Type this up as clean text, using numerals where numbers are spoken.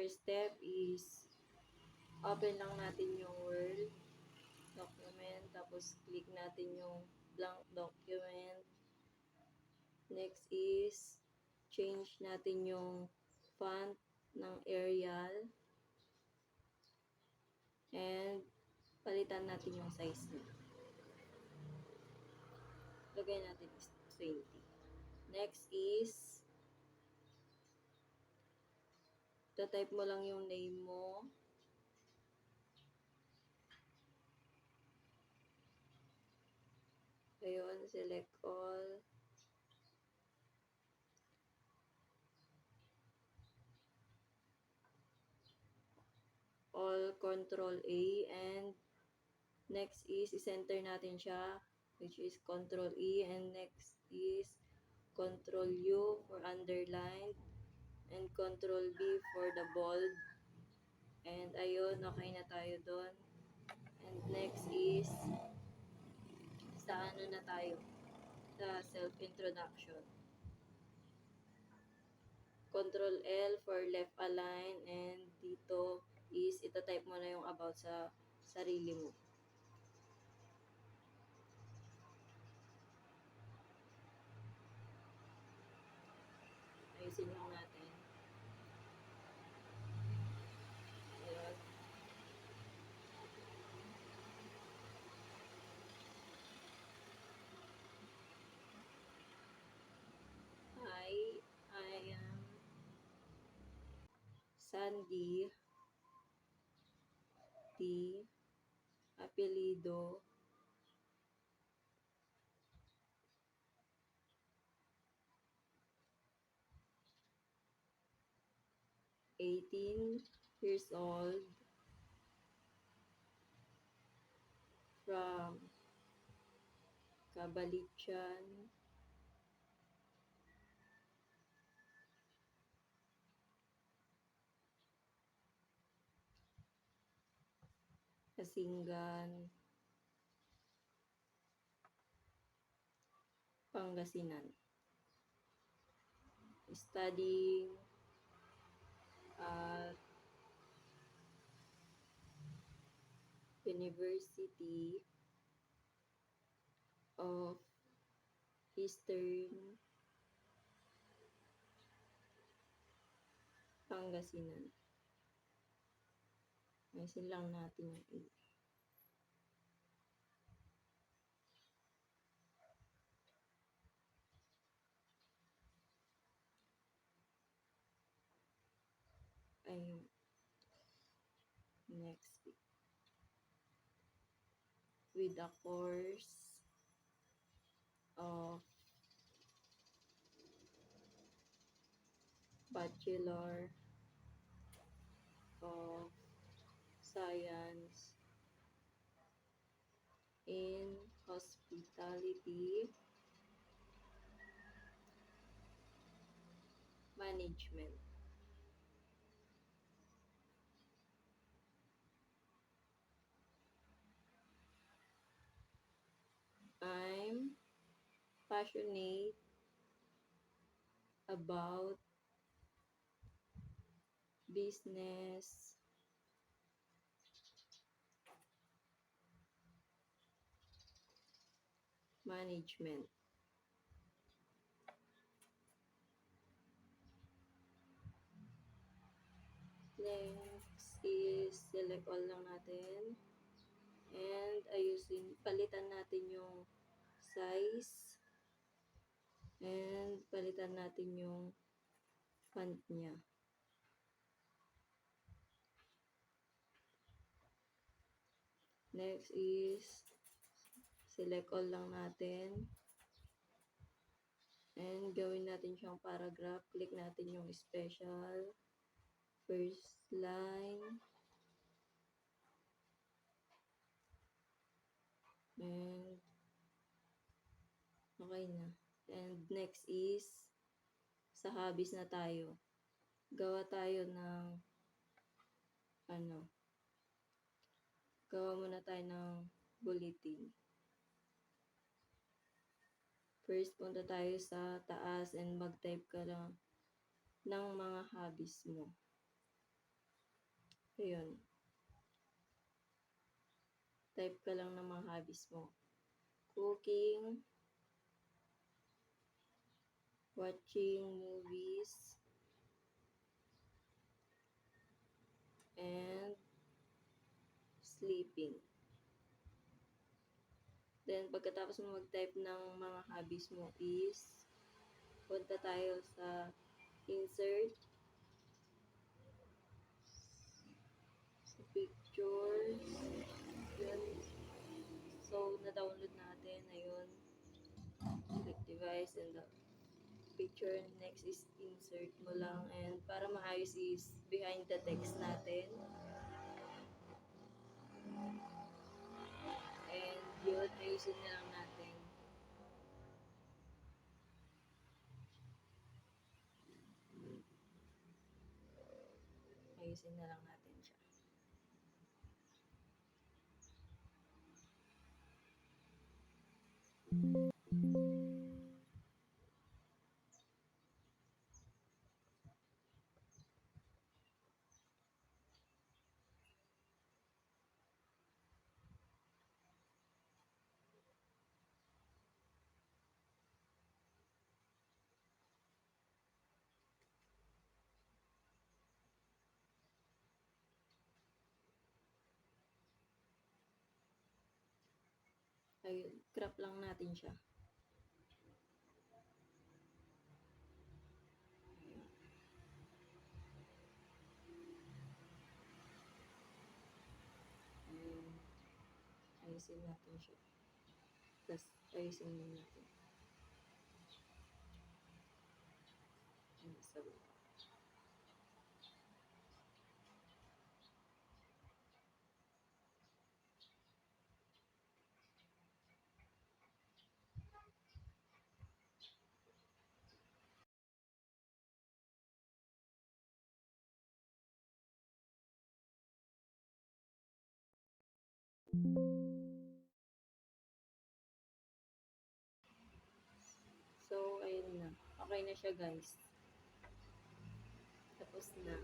first step is open lang natin yung Word document, tapos click natin yung blank document. Next is change natin yung font ng Arial and palitan natin yung size niya. Lagay natin is 20. Next is type mo lang yung name mo. Ayun, select all. All Control A, and next is center natin siya, which is Control E, and next is Control U for underline and Control B for the bold. And ayun, okay na tayo doon. And next is sa ano na tayo, sa self-introduction. Control L for left align, and dito is itatype mo na yung about sa sarili mo. Ayusin lang natin. Ayun. Hi, I am Sandy T. Apelido (18 years old) from Cabalican, Kasingan, Pangasinan. Studying at University of Eastern Pangasinan. Ayusin lang natin yung A. Ayun. Next. With a course of Bachelor of Science in Hospitality Management. I'm passionate about business management. Next is select all lang natin. And ayusin, palitan natin yung size. And palitan natin yung font niya. Next is select all lang natin. And gawin natin siyang paragraph. Click natin yung special. First line. And okay na. And next is sa hobbies na tayo. Gawa tayo ng gawa muna tayo ng bulletin. First, punta tayo sa taas and mag-type ka lang ng mga hobbies mo. Ayun. Type ka lang ng mga hobbies mo. Cooking, watching movies, and sleeping. Then, pagkatapos mo mag-type ng mga hobbies mo is, punta tayo sa insert, sa pictures, yun. So, na-download natin, ayun. Click device and the picture. Next is insert mo lang. And para maayos is behind the text natin. And yun, ayusin na lang natin. Ayusin na lang natin siya. Ayun, crop lang natin siya. Ayun, ayusin natin siya. Tapos, ayusin din natin. Ayun, sa baba. So, ayun na. Okay na siya, guys. Tapos na.